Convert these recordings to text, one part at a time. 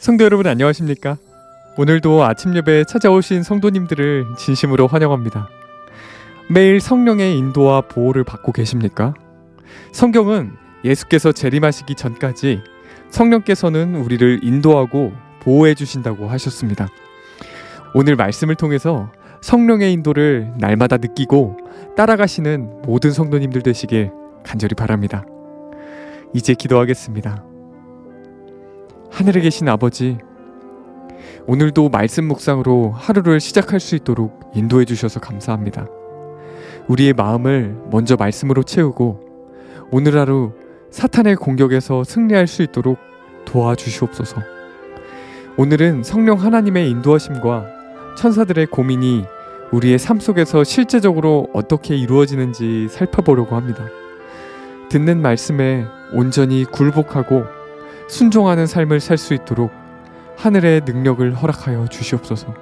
성도 여러분 안녕하십니까? 오늘도 아침 예배에 찾아오신 성도님들을 진심으로 환영합니다. 매일 성령의 인도와 보호를 받고 계십니까? 성경은 예수께서 재림하시기 전까지 성령께서는 우리를 인도하고 보호해 주신다고 하셨습니다. 오늘 말씀을 통해서 성령의 인도를 날마다 느끼고 따라가시는 모든 성도님들 되시길 간절히 바랍니다. 이제 기도하겠습니다. 하늘에 계신 아버지, 오늘도 말씀 묵상으로 하루를 시작할 수 있도록 인도해 주셔서 감사합니다. 우리의 마음을 먼저 말씀으로 채우고 오늘 하루 사탄의 공격에서 승리할 수 있도록 도와주시옵소서. 오늘은 성령 하나님의 인도하심과 천사들의 고민이 우리의 삶 속에서 실제적으로 어떻게 이루어지는지 살펴보려고 합니다. 듣는 말씀에 온전히 굴복하고 순종하는 삶을 살 수 있도록 하늘의 능력을 허락하여 주시옵소서.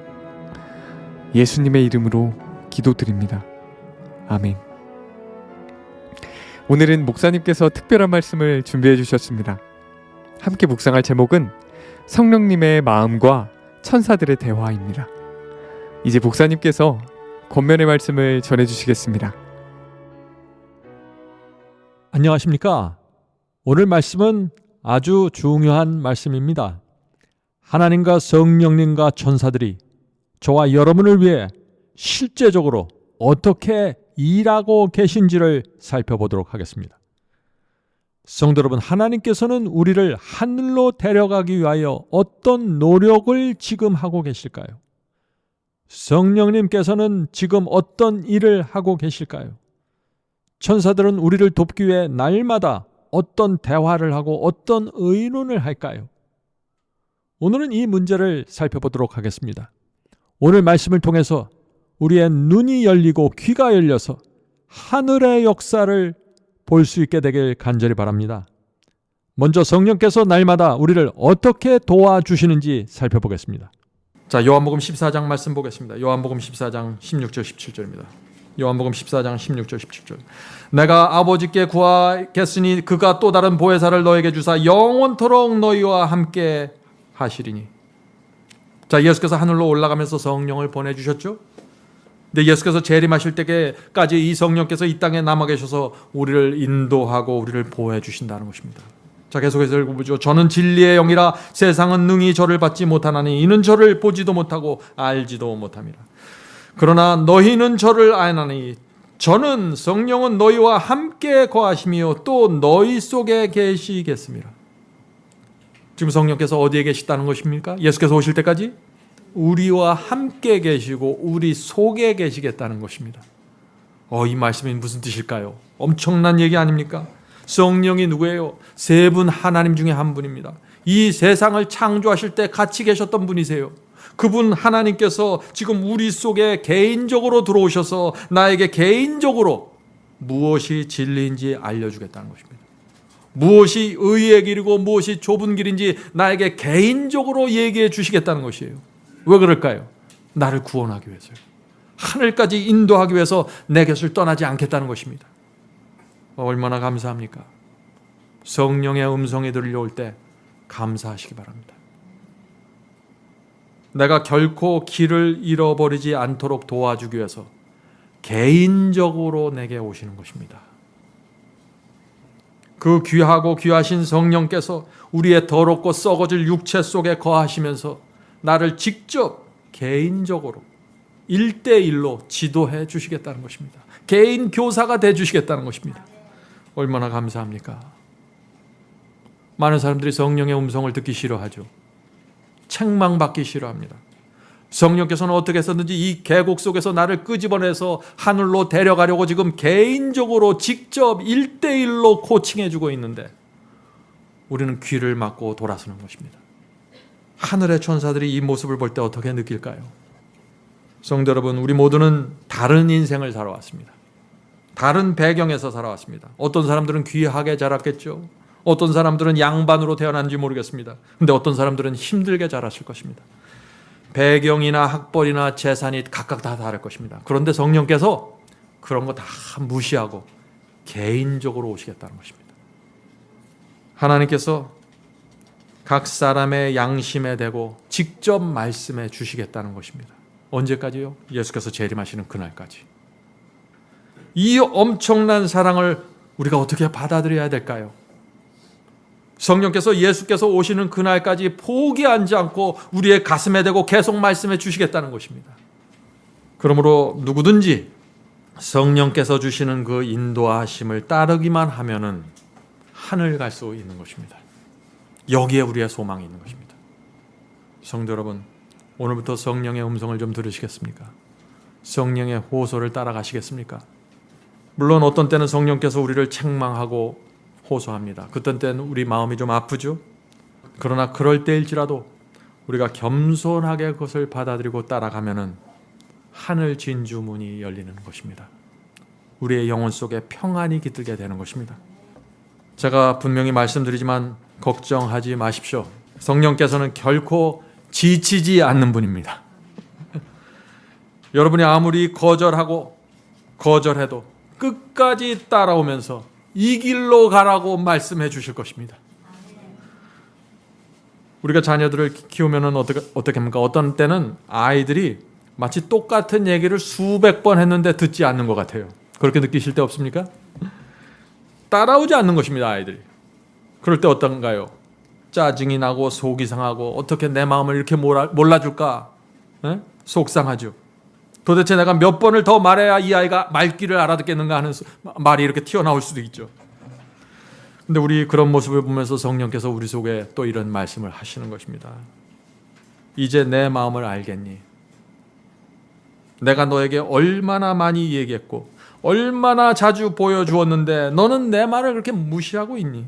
예수님의 이름으로 기도드립니다. 아멘. 오늘은 목사님께서 특별한 말씀을 준비해 주셨습니다. 함께 묵상할 제목은 성령님의 마음과 천사들의 대화입니다. 이제 목사님께서 권면의 말씀을 전해 주시겠습니다. 안녕하십니까? 오늘 말씀은 아주 중요한 말씀입니다. 하나님과 성령님과 천사들이 저와 여러분을 위해 실제적으로 어떻게 일하고 계신지를 살펴보도록 하겠습니다. 성도 여러분, 하나님께서는 우리를 하늘로 데려가기 위하여 어떤 노력을 지금 하고 계실까요? 성령님께서는 지금 어떤 일을 하고 계실까요? 천사들은 우리를 돕기 위해 날마다 어떤 대화를 하고 어떤 의논을 할까요? 오늘은 이 문제를 살펴보도록 하겠습니다. 오늘 말씀을 통해서 우리의 눈이 열리고 귀가 열려서 하늘의 역사를 볼 수 있게 되길 간절히 바랍니다. 먼저 성령께서 날마다 우리를 어떻게 도와주시는지 살펴보겠습니다. 자, 요한복음 14장 말씀 보겠습니다. 요한복음 14장 16절 17절입니다. 요한복음 14장 16절 17절. 내가 아버지께 구하겠으니 그가 또 다른 보혜사를 너에게 주사 영원토록 너희와 함께 하시리니. 자, 예수께서 하늘로 올라가면서 성령을 보내주셨죠. 근데 예수께서 재림하실 때까지 이 성령께서 이 땅에 남아 계셔서 우리를 인도하고 우리를 보호해 주신다는 것입니다. 자, 계속해서 읽어보죠. 저는 진리의 영이라 세상은 능히 저를 받지 못하나니 이는 저를 보지도 못하고 알지도 못함이라. 그러나 너희는 저를 아나니 저는 성령은 너희와 함께 거하시며 또 너희 속에 계시겠습니다. 지금 성령께서 어디에 계시다는 것입니까? 예수께서 오실 때까지 우리와 함께 계시고 우리 속에 계시겠다는 것입니다. 이 말씀이 무슨 뜻일까요? 엄청난 얘기 아닙니까? 성령이 누구예요? 세 분 하나님 중에 한 분입니다. 이 세상을 창조하실 때 같이 계셨던 분이세요. 그분 하나님께서 지금 우리 속에 개인적으로 들어오셔서 나에게 개인적으로 무엇이 진리인지 알려주겠다는 것입니다. 무엇이 의의 길이고 무엇이 좁은 길인지 나에게 개인적으로 얘기해 주시겠다는 것이에요. 왜 그럴까요? 나를 구원하기 위해서요. 하늘까지 인도하기 위해서 내 곁을 떠나지 않겠다는 것입니다. 얼마나 감사합니까? 성령의 음성이 들려올 때 감사하시기 바랍니다. 내가 결코 길을 잃어버리지 않도록 도와주기 위해서 개인적으로 내게 오시는 것입니다. 그 귀하고 귀하신 성령께서 우리의 더럽고 썩어질 육체 속에 거하시면서 나를 직접 개인적으로 1대1로 지도해 주시겠다는 것입니다. 개인 교사가 돼 주시겠다는 것입니다. 얼마나 감사합니까? 많은 사람들이 성령의 음성을 듣기 싫어하죠. 책망받기 싫어합니다. 성령께서는 어떻게 해서든지 이 계곡 속에서 나를 끄집어내서 하늘로 데려가려고 지금 개인적으로 직접 1대1로 코칭해주고 있는데 우리는 귀를 막고 돌아서는 것입니다. 하늘의 천사들이 이 모습을 볼 때 어떻게 느낄까요? 성도 여러분, 우리 모두는 다른 인생을 살아왔습니다. 다른 배경에서 살아왔습니다. 어떤 사람들은 귀하게 자랐겠죠. 어떤 사람들은 양반으로 태어난지 모르겠습니다. 근데 어떤 사람들은 힘들게 자랐을 것입니다. 배경이나 학벌이나 재산이 각각 다 다를 것입니다. 그런데 성령께서 그런 거 다 무시하고 개인적으로 오시겠다는 것입니다. 하나님께서 각 사람의 양심에 대고 직접 말씀해 주시겠다는 것입니다. 언제까지요? 예수께서 재림하시는 그날까지. 이 엄청난 사랑을 우리가 어떻게 받아들여야 될까요? 성령께서 예수께서 오시는 그날까지 포기하지 않고 우리의 가슴에 대고 계속 말씀해 주시겠다는 것입니다. 그러므로 누구든지 성령께서 주시는 그 인도하심을 따르기만 하면은 하늘 갈 수 있는 것입니다. 여기에 우리의 소망이 있는 것입니다. 성도 여러분, 오늘부터 성령의 음성을 좀 들으시겠습니까? 성령의 호소를 따라가시겠습니까? 물론 어떤 때는 성령께서 우리를 책망하고 호소합니다. 그떤 때는 우리 마음이 좀 아프죠? 그러나 그럴 때일지라도 우리가 겸손하게 그것을 받아들이고 따라가면은 하늘 진주문이 열리는 것입니다. 우리의 영혼 속에 평안이 깃들게 되는 것입니다. 제가 분명히 말씀드리지만 걱정하지 마십시오. 성령께서는 결코 지치지 않는 분입니다. 여러분이 아무리 거절해도 끝까지 따라오면서 이 길로 가라고 말씀해 주실 것입니다. 우리가 자녀들을 키우면 어떻게 합니까? 어떤 때는 아이들이 마치 똑같은 얘기를 수백 번 했는데 듣지 않는 것 같아요. 그렇게 느끼실 때 없습니까? 따라오지 않는 것입니다, 아이들이. 그럴 때 어떤가요? 짜증이 나고 속이 상하고 어떻게 내 마음을 이렇게 몰라줄까? 속상하죠. 도대체 내가 몇 번을 더 말해야 이 아이가 말귀를 알아듣겠는가 하는 말이 이렇게 튀어나올 수도 있죠. 근데 우리 그런 모습을 보면서 성령께서 우리 속에 또 이런 말씀을 하시는 것입니다. 이제 내 마음을 알겠니? 내가 너에게 얼마나 많이 얘기했고 얼마나 자주 보여주었는데 너는 내 말을 그렇게 무시하고 있니?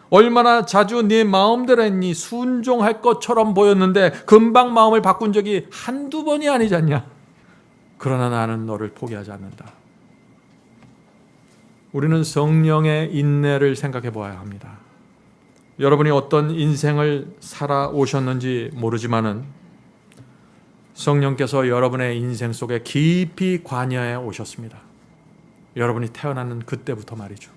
얼마나 자주 네 마음대로 했니? 순종할 것처럼 보였는데 금방 마음을 바꾼 적이 한두 번이 아니지 않냐? 그러나 나는 너를 포기하지 않는다. 우리는 성령의 인내를 생각해 보아야 합니다. 여러분이 어떤 인생을 살아오셨는지 모르지만은 성령께서 여러분의 인생 속에 깊이 관여해 오셨습니다. 여러분이 태어나는 그때부터 말이죠.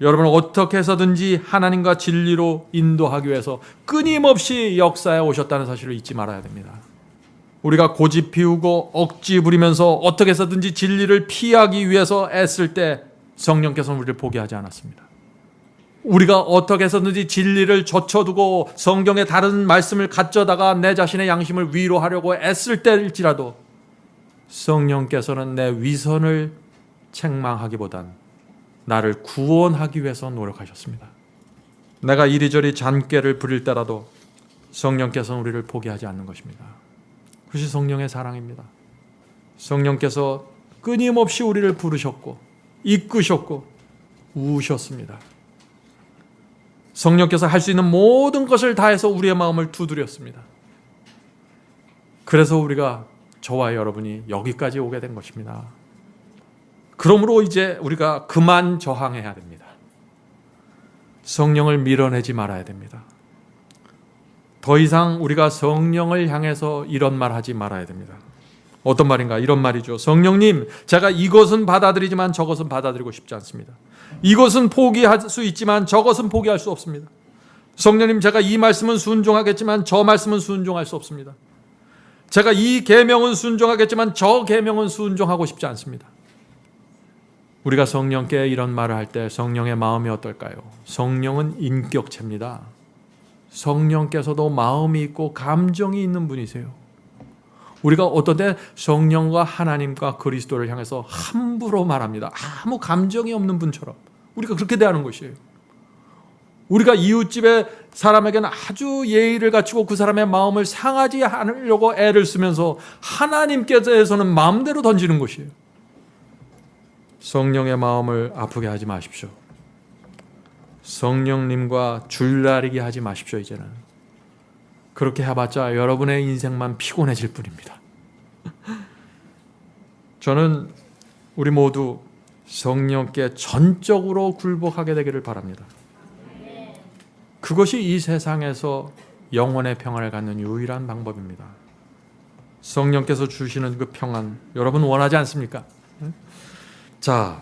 여러분을 어떻게 해서든지 하나님과 진리로 인도하기 위해서 끊임없이 역사해 오셨다는 사실을 잊지 말아야 됩니다. 우리가 고집 피우고 억지 부리면서 어떻게 해서든지 진리를 피하기 위해서 애쓸 때 성령께서는 우리를 포기하지 않았습니다. 우리가 어떻게 해서든지 진리를 젖혀두고 성경의 다른 말씀을 갖져다가 내 자신의 양심을 위로하려고 애쓸 때일지라도 성령께서는 내 위선을 책망하기보단 나를 구원하기 위해서 노력하셨습니다. 내가 이리저리 잔꾀를 부릴 때라도 성령께서는 우리를 포기하지 않는 것입니다. 그것이 성령의 사랑입니다. 성령께서 끊임없이 우리를 부르셨고 이끄셨고 우셨습니다. 성령께서 할 수 있는 모든 것을 다해서 우리의 마음을 두드렸습니다. 그래서 우리가 저와 여러분이 여기까지 오게 된 것입니다. 그러므로 이제 우리가 그만 저항해야 됩니다. 성령을 밀어내지 말아야 됩니다. 더 이상 우리가 성령을 향해서 이런 말 하지 말아야 됩니다. 어떤 말인가? 이런 말이죠. 성령님, 제가 이것은 받아들이지만 저것은 받아들이고 싶지 않습니다. 이것은 포기할 수 있지만 저것은 포기할 수 없습니다. 성령님, 제가 이 말씀은 순종하겠지만 저 말씀은 순종할 수 없습니다. 제가 이 계명은 순종하겠지만 저 계명은 순종하고 싶지 않습니다. 우리가 성령께 이런 말을 할 때 성령의 마음이 어떨까요? 성령은 인격체입니다. 성령께서도 마음이 있고 감정이 있는 분이세요. 우리가 어떤 때 성령과 하나님과 그리스도를 향해서 함부로 말합니다. 아무 감정이 없는 분처럼 우리가 그렇게 대하는 것이에요. 우리가 이웃집의 사람에게는 아주 예의를 갖추고 그 사람의 마음을 상하지 않으려고 애를 쓰면서 하나님께서는 마음대로 던지는 것이에요. 성령의 마음을 아프게 하지 마십시오. 성령님과 줄다리기 하지 마십시오. 이제는 그렇게 해봤자 여러분의 인생만 피곤해질 뿐입니다. 저는 우리 모두 성령께 전적으로 굴복하게 되기를 바랍니다. 그것이 이 세상에서 영혼의 평안을 갖는 유일한 방법입니다. 성령께서 주시는 그 평안 여러분 원하지 않습니까? 자,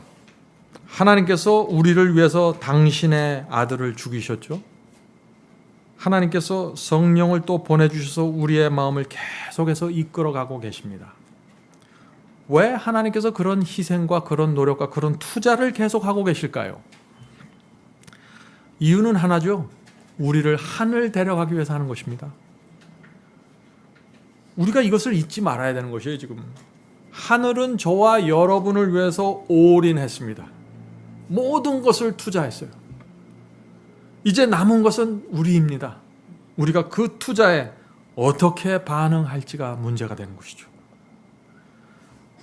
하나님께서 우리를 위해서 당신의 아들을 죽이셨죠. 하나님께서 성령을 또 보내주셔서 우리의 마음을 계속해서 이끌어가고 계십니다. 왜 하나님께서 그런 희생과 그런 노력과 그런 투자를 계속하고 계실까요? 이유는 하나죠. 우리를 하늘 데려가기 위해서 하는 것입니다. 우리가 이것을 잊지 말아야 되는 것이에요. 지금 하늘은 저와 여러분을 위해서 올인했습니다. 모든 것을 투자했어요. 이제 남은 것은 우리입니다. 우리가 그 투자에 어떻게 반응할지가 문제가 되는 것이죠.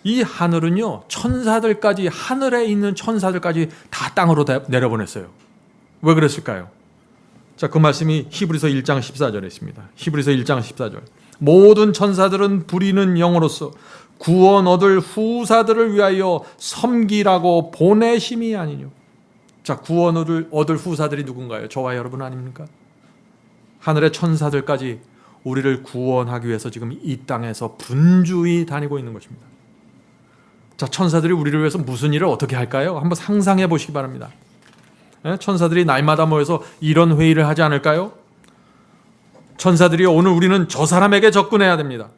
이 하늘은요, 천사들까지, 하늘에 있는 천사들까지 다 땅으로 내려보냈어요. 왜 그랬을까요? 자, 그 말씀이 히브리서 1장 14절에 있습니다. 히브리서 1장 14절. 모든 천사들은 부리는 영으로서 구원 얻을 후사들을 위하여 섬기라고 보내심이 아니뇨. 자, 구원 얻을 후사들이 누군가요? 저와 여러분 아닙니까? 하늘의 천사들까지 우리를 구원하기 위해서 지금 이 땅에서 분주히 다니고 있는 것입니다. 자, 천사들이 우리를 위해서 무슨 일을 어떻게 할까요? 한번 상상해 보시기 바랍니다. 천사들이 날마다 모여서 이런 회의를 하지 않을까요? 천사들이 오늘 우리는 저 사람에게 접근해야 됩니다.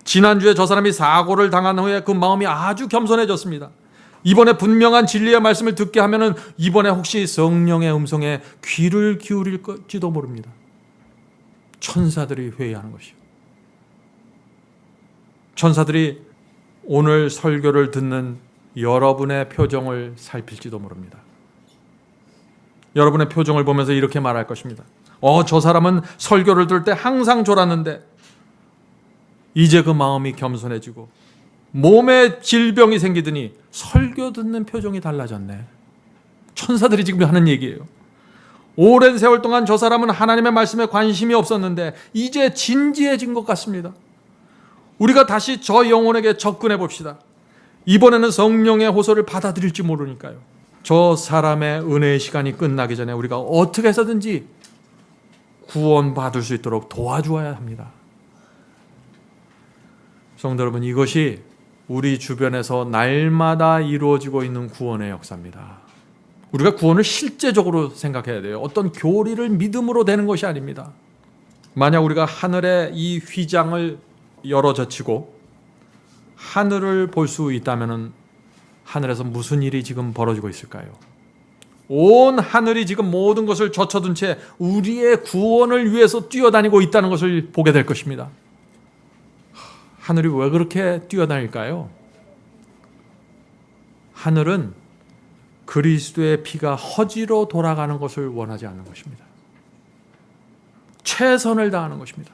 지난주에 저 사람이 사고를 당한 후에 그 마음이 아주 겸손해졌습니다. 이번에 분명한 진리의 말씀을 듣게 하면은 이번에 혹시 성령의 음성에 귀를 기울일지도 모릅니다. 천사들이 회의하는 것이요. 천사들이 오늘 설교를 듣는 여러분의 표정을 살필지도 모릅니다. 여러분의 표정을 보면서 이렇게 말할 것입니다. 저 사람은 설교를 들을 때 항상 졸았는데 이제 그 마음이 겸손해지고 몸에 질병이 생기더니 설교 듣는 표정이 달라졌네. 천사들이 지금 하는 얘기예요. 오랜 세월 동안 저 사람은 하나님의 말씀에 관심이 없었는데 이제 진지해진 것 같습니다. 우리가 다시 저 영혼에게 접근해 봅시다. 이번에는 성령의 호소를 받아들일지 모르니까요. 저 사람의 은혜의 시간이 끝나기 전에 우리가 어떻게 해서든지 구원받을 수 있도록 도와주어야 합니다. 성도 여러분, 이것이 우리 주변에서 날마다 이루어지고 있는 구원의 역사입니다. 우리가 구원을 실제적으로 생각해야 돼요. 어떤 교리를 믿음으로 되는 것이 아닙니다. 만약 우리가 하늘의 이 휘장을 열어젖히고 하늘을 볼 수 있다면 하늘에서 무슨 일이 지금 벌어지고 있을까요? 온 하늘이 지금 모든 것을 젖혀둔 채 우리의 구원을 위해서 뛰어다니고 있다는 것을 보게 될 것입니다. 하늘이 왜 그렇게 뛰어다닐까요? 하늘은 그리스도의 피가 허지로 돌아가는 것을 원하지 않는 것입니다. 최선을 다하는 것입니다.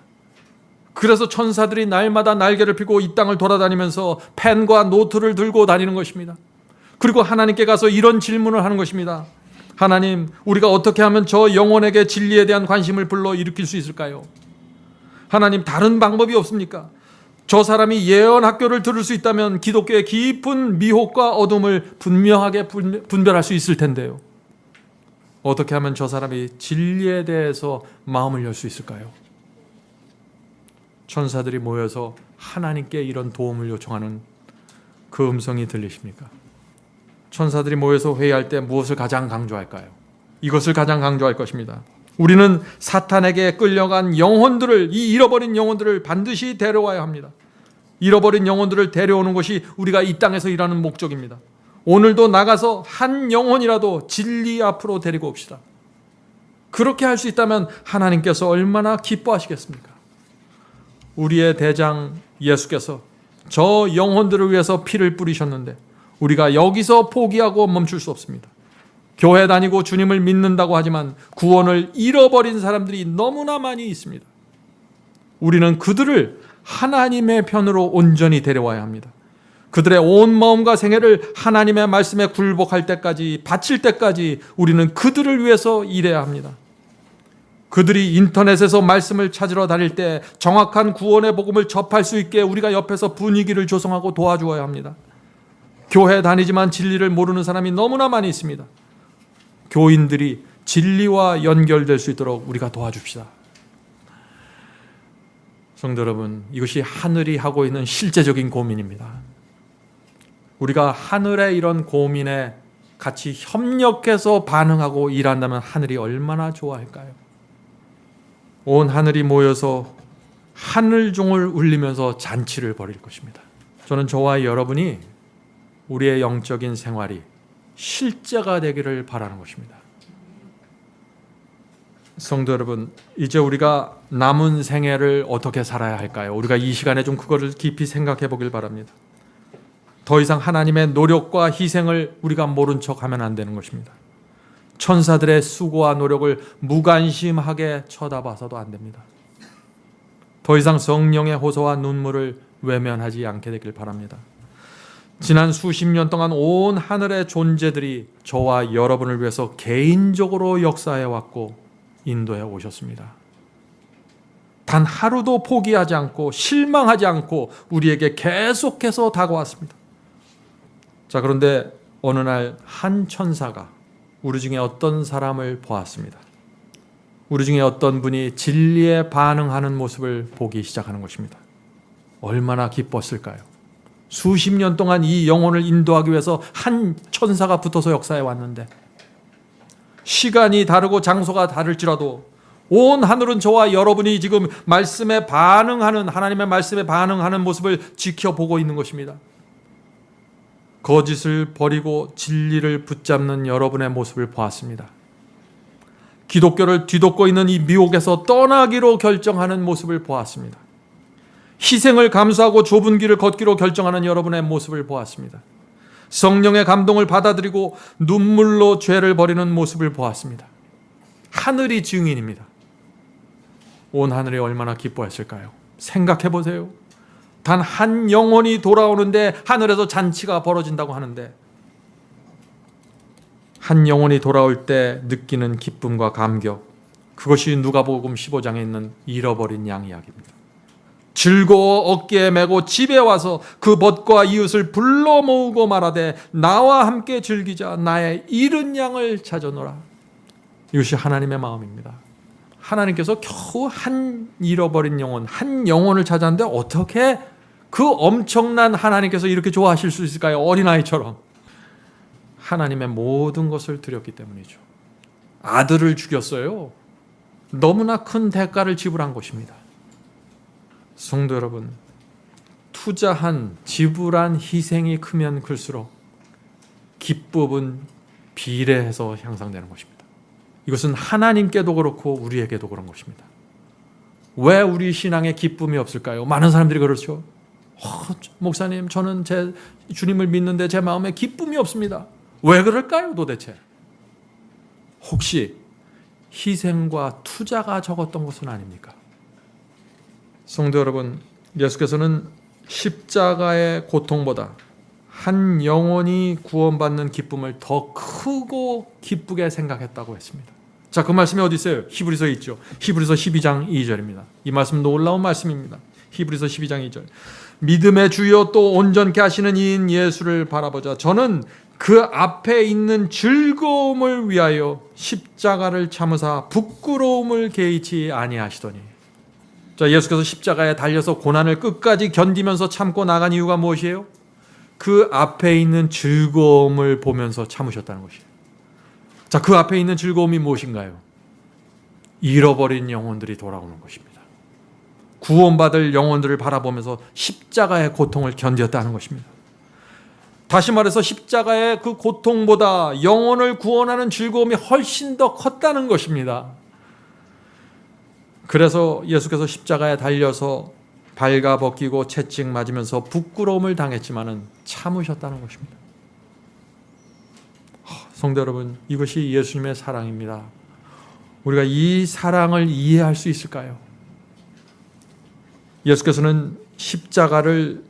그래서 천사들이 날마다 날개를 펴고 이 땅을 돌아다니면서 펜과 노트를 들고 다니는 것입니다. 그리고 하나님께 가서 이런 질문을 하는 것입니다. 하나님, 우리가 어떻게 하면 저 영혼에게 진리에 대한 관심을 불러일으킬 수 있을까요? 하나님, 다른 방법이 없습니까? 저 사람이 예언학교를 들을 수 있다면 기독교의 깊은 미혹과 어둠을 분명하게 분별할 수 있을 텐데요. 어떻게 하면 저 사람이 진리에 대해서 마음을 열 수 있을까요? 천사들이 모여서 하나님께 이런 도움을 요청하는 그 음성이 들리십니까? 천사들이 모여서 회의할 때 무엇을 가장 강조할까요? 이것을 가장 강조할 것입니다. 우리는 사탄에게 끌려간 영혼들을, 이 잃어버린 영혼들을 반드시 데려와야 합니다. 잃어버린 영혼들을 데려오는 것이 우리가 이 땅에서 일하는 목적입니다. 오늘도 나가서 한 영혼이라도 진리 앞으로 데리고 옵시다. 그렇게 할 수 있다면 하나님께서 얼마나 기뻐하시겠습니까? 우리의 대장 예수께서 저 영혼들을 위해서 피를 뿌리셨는데 우리가 여기서 포기하고 멈출 수 없습니다. 교회 다니고 주님을 믿는다고 하지만 구원을 잃어버린 사람들이 너무나 많이 있습니다. 우리는 그들을 하나님의 편으로 온전히 데려와야 합니다. 그들의 온 마음과 생애를 하나님의 말씀에 굴복할 때까지, 바칠 때까지 우리는 그들을 위해서 일해야 합니다. 그들이 인터넷에서 말씀을 찾으러 다닐 때 정확한 구원의 복음을 접할 수 있게 우리가 옆에서 분위기를 조성하고 도와주어야 합니다. 교회 다니지만 진리를 모르는 사람이 너무나 많이 있습니다. 교인들이 진리와 연결될 수 있도록 우리가 도와줍시다. 성도 여러분, 이것이 하늘이 하고 있는 실제적인 고민입니다. 우리가 하늘의 이런 고민에 같이 협력해서 반응하고 일한다면 하늘이 얼마나 좋아할까요? 온 하늘이 모여서 하늘종을 울리면서 잔치를 벌일 것입니다. 저는 저와 여러분이 우리의 영적인 생활이 실제가 되기를 바라는 것입니다. 성도 여러분, 이제 우리가 남은 생애를 어떻게 살아야 할까요? 우리가 이 시간에 좀 그거를 깊이 생각해 보길 바랍니다. 더 이상 하나님의 노력과 희생을 우리가 모른 척하면 안 되는 것입니다. 천사들의 수고와 노력을 무관심하게 쳐다봐서도 안 됩니다. 더 이상 성령의 호소와 눈물을 외면하지 않게 되길 바랍니다. 지난 수십 년 동안 온 하늘의 존재들이 저와 여러분을 위해서 개인적으로 역사해 왔고 인도해 오셨습니다. 단 하루도 포기하지 않고 실망하지 않고 우리에게 계속해서 다가왔습니다. 자, 그런데 어느 날 한 천사가 우리 중에 어떤 사람을 보았습니다. 우리 중에 어떤 분이 진리에 반응하는 모습을 보기 시작하는 것입니다. 얼마나 기뻤을까요? 수십 년 동안 이 영혼을 인도하기 위해서 한 천사가 붙어서 역사해 왔는데, 시간이 다르고 장소가 다를지라도 온 하늘은 저와 여러분이 지금 말씀에 반응하는, 하나님의 말씀에 반응하는 모습을 지켜보고 있는 것입니다. 거짓을 버리고 진리를 붙잡는 여러분의 모습을 보았습니다. 기독교를 뒤덮고 있는 이 미혹에서 떠나기로 결정하는 모습을 보았습니다. 희생을 감수하고 좁은 길을 걷기로 결정하는 여러분의 모습을 보았습니다. 성령의 감동을 받아들이고 눈물로 죄를 버리는 모습을 보았습니다. 하늘이 증인입니다. 온 하늘이 얼마나 기뻐했을까요? 생각해 보세요. 단 한 영혼이 돌아오는데 하늘에서 잔치가 벌어진다고 하는데, 한 영혼이 돌아올 때 느끼는 기쁨과 감격, 그것이 누가복음 15장에 있는 잃어버린 양 이야기입니다. 즐거워 어깨에 메고 집에 와서 그 벗과 이웃을 불러 모으고 말하되 나와 함께 즐기자, 나의 잃은 양을 찾아노라. 이것이 하나님의 마음입니다. 하나님께서 겨우 한 잃어버린 영혼, 한 영혼을 찾았는데 어떻게 그 엄청난 하나님께서 이렇게 좋아하실 수 있을까요? 어린아이처럼. 하나님의 모든 것을 드렸기 때문이죠. 아들을 죽였어요. 너무나 큰 대가를 지불한 것입니다. 성도 여러분, 투자한, 지불한 희생이 크면 클수록 기쁨은 비례해서 향상되는 것입니다. 이것은 하나님께도 그렇고 우리에게도 그런 것입니다. 왜 우리 신앙에 기쁨이 없을까요? 많은 사람들이 그렇죠. 목사님, 저는 제 주님을 믿는데 제 마음에 기쁨이 없습니다. 왜 그럴까요, 도대체? 혹시 희생과 투자가 적었던 것은 아닙니까? 성도 여러분, 예수께서는 십자가의 고통보다 한 영혼이 구원받는 기쁨을 더 크고 기쁘게 생각했다고 했습니다. 자, 그 말씀이 어디 있어요? 히브리서에 있죠. 히브리서 12장 2절입니다. 이 말씀 놀라운 말씀입니다. 히브리서 12장 2절. 믿음의 주여 또 온전케 하시는 이인 예수를 바라보자. 저는 그 앞에 있는 즐거움을 위하여 십자가를 참으사 부끄러움을 개의치 아니하시더니. 자, 예수께서 십자가에 달려서 고난을 끝까지 견디면서 참고 나간 이유가 무엇이에요? 그 앞에 있는 즐거움을 보면서 참으셨다는 것이에요. 자, 그 앞에 있는 즐거움이 무엇인가요? 잃어버린 영혼들이 돌아오는 것입니다. 구원받을 영혼들을 바라보면서 십자가의 고통을 견뎠다는 것입니다. 다시 말해서 십자가의 그 고통보다 영혼을 구원하는 즐거움이 훨씬 더 컸다는 것입니다. 그래서 예수께서 십자가에 달려서 발가벗기고 채찍 맞으면서 부끄러움을 당했지만은 참으셨다는 것입니다. 성도 여러분, 이것이 예수님의 사랑입니다. 우리가 이 사랑을 이해할 수 있을까요? 예수께서는 십자가를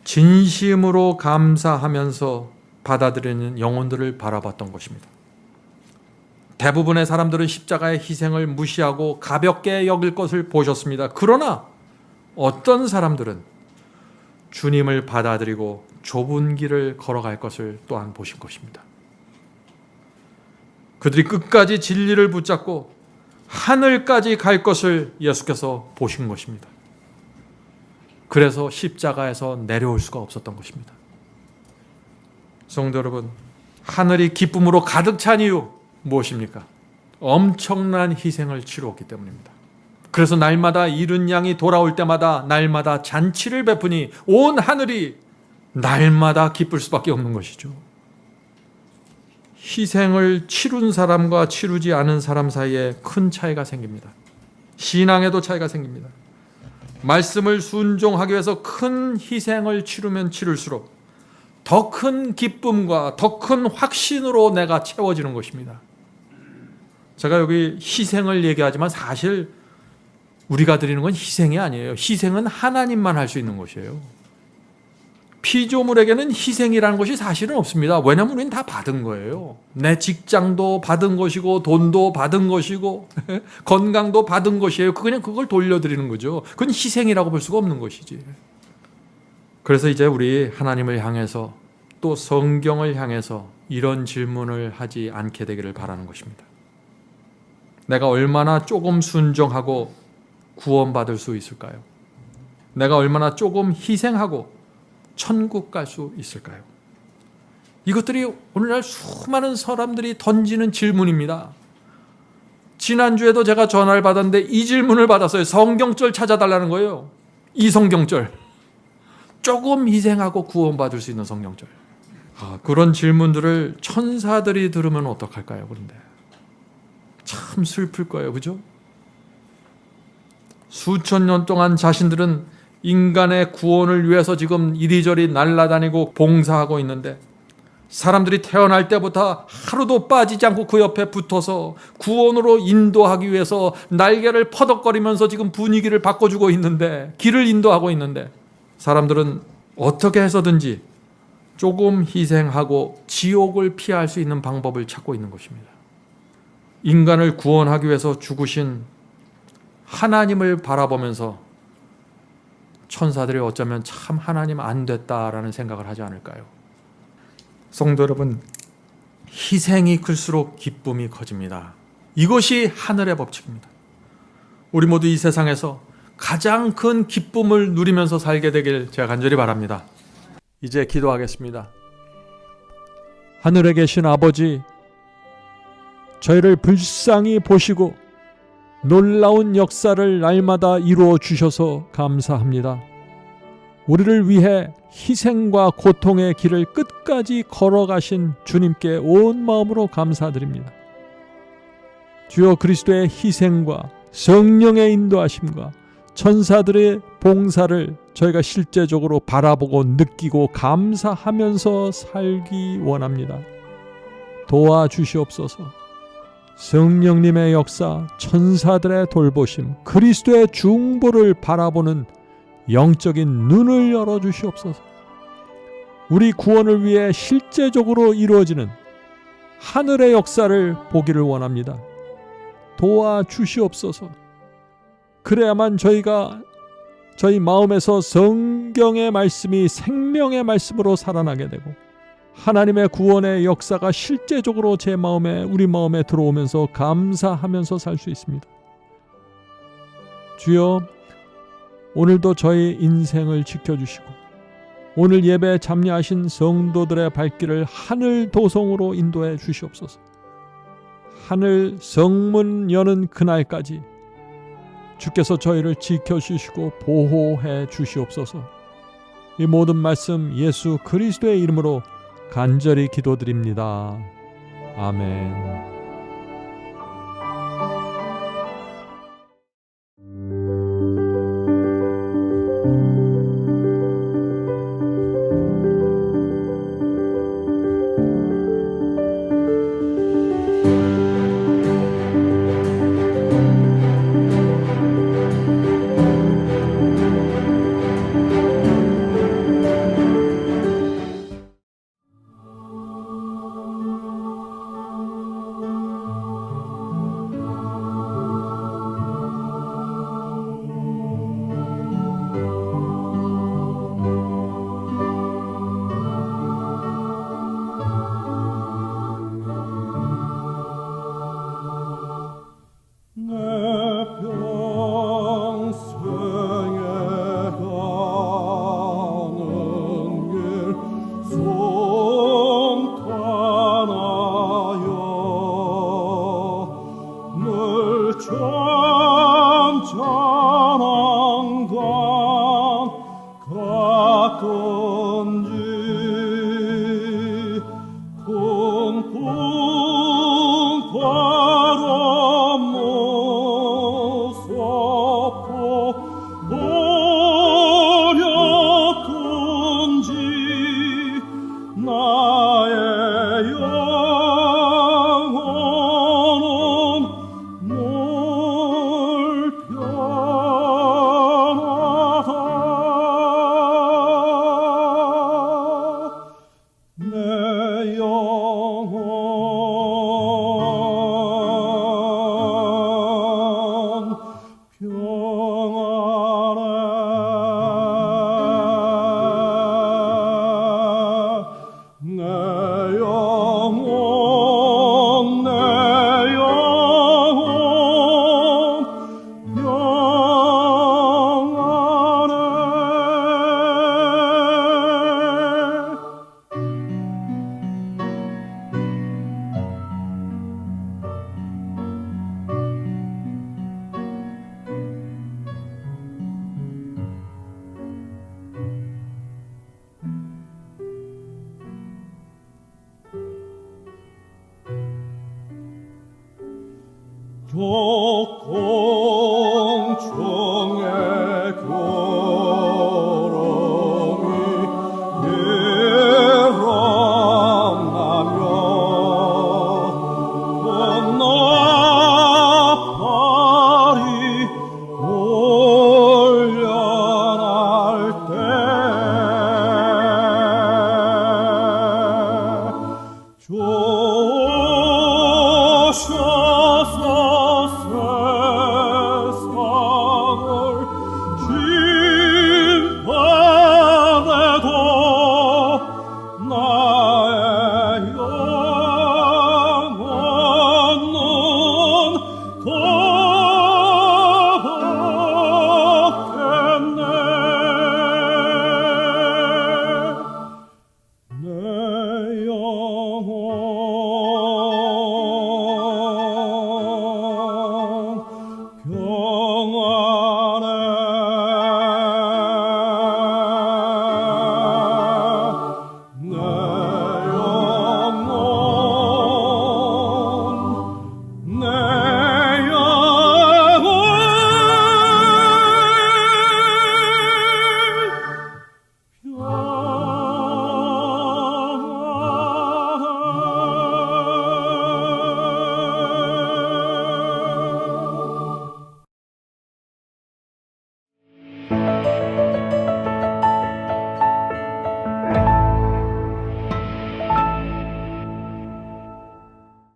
진심으로 감사하면서 받아들이는 영혼들을 바라봤던 것입니다. 대부분의 사람들은 십자가의 희생을 무시하고 가볍게 여길 것을 보셨습니다. 그러나 어떤 사람들은 주님을 받아들이고 좁은 길을 걸어갈 것을 또한 보신 것입니다. 그들이 끝까지 진리를 붙잡고 하늘까지 갈 것을 예수께서 보신 것입니다. 그래서 십자가에서 내려올 수가 없었던 것입니다. 성도 여러분, 하늘이 기쁨으로 가득 찬 이유 무엇입니까? 엄청난 희생을 치루었기 때문입니다. 그래서 날마다 잃은 양이 돌아올 때마다 날마다 잔치를 베푸니 온 하늘이 날마다 기쁠 수밖에 없는 것이죠. 희생을 치룬 사람과 치르지 않은 사람 사이에 큰 차이가 생깁니다. 신앙에도 차이가 생깁니다. 말씀을 순종하기 위해서 큰 희생을 치르면 치를수록 더 큰 기쁨과 더 큰 확신으로 내가 채워지는 것입니다. 제가 여기 희생을 얘기하지만 사실 우리가 드리는 건 희생이 아니에요. 희생은 하나님만 할 수 있는 것이에요. 피조물에게는 희생이라는 것이 사실은 없습니다. 왜냐하면 우리는 다 받은 거예요. 내 직장도 받은 것이고 돈도 받은 것이고 건강도 받은 것이에요. 그냥 그걸 돌려드리는 거죠. 그건 희생이라고 볼 수가 없는 것이지. 그래서 이제 우리 하나님을 향해서 또 성경을 향해서 이런 질문을 하지 않게 되기를 바라는 것입니다. 내가 얼마나 조금 순종하고 구원받을 수 있을까요? 내가 얼마나 조금 희생하고 천국 갈 수 있을까요? 이것들이 오늘날 수많은 사람들이 던지는 질문입니다. 지난주에도 제가 전화를 받았는데 이 질문을 받았어요. 성경절 찾아달라는 거예요. 이 성경절. 조금 희생하고 구원받을 수 있는 성경절. 그런 질문들을 천사들이 들으면 어떡할까요? 그런데 참 슬플 거예요. 그죠? 수천 년 동안 자신들은 인간의 구원을 위해서 지금 이리저리 날아다니고 봉사하고 있는데 사람들이 태어날 때부터 하루도 빠지지 않고 그 옆에 붙어서 구원으로 인도하기 위해서 날개를 퍼덕거리면서 지금 분위기를 바꿔주고 있는데, 길을 인도하고 있는데 사람들은 어떻게 해서든지 조금 희생하고 지옥을 피할 수 있는 방법을 찾고 있는 것입니다. 인간을 구원하기 위해서 죽으신 하나님을 바라보면서 천사들이 어쩌면 참 하나님 안 됐다라는 생각을 하지 않을까요? 성도 여러분, 희생이 클수록 기쁨이 커집니다. 이것이 하늘의 법칙입니다. 우리 모두 이 세상에서 가장 큰 기쁨을 누리면서 살게 되길 제가 간절히 바랍니다. 이제 기도하겠습니다. 하늘에 계신 아버지, 저희를 불쌍히 보시고 놀라운 역사를 날마다 이루어 주셔서 감사합니다. 우리를 위해 희생과 고통의 길을 끝까지 걸어가신 주님께 온 마음으로 감사드립니다. 주여, 그리스도의 희생과 성령의 인도하심과 천사들의 봉사를 저희가 실제적으로 바라보고 느끼고 감사하면서 살기 원합니다. 도와주시옵소서. 성령님의 역사, 천사들의 돌보심, 그리스도의 중보를 바라보는 영적인 눈을 열어주시옵소서. 우리 구원을 위해 실제적으로 이루어지는 하늘의 역사를 보기를 원합니다. 도와주시옵소서. 그래야만 저희 마음에서 성경의 말씀이 생명의 말씀으로 살아나게 되고 하나님의 구원의 역사가 실제적으로 제 마음에, 우리 마음에 들어오면서 감사하면서 살 수 있습니다. 주여, 오늘도 저희 인생을 지켜주시고 오늘 예배에 참여하신 성도들의 발길을 하늘 도성으로 인도해 주시옵소서. 하늘 성문 여는 그날까지 주께서 저희를 지켜주시고 보호해 주시옵소서. 이 모든 말씀 예수 그리스도의 이름으로 간절히 기도드립니다. 아멘. 한강 같던지 쿵쿵 바람 무섭고 버렸던지 나의 영혼은 널 편하다 내 영혼 평안해 내 영혼 평안해 조공청에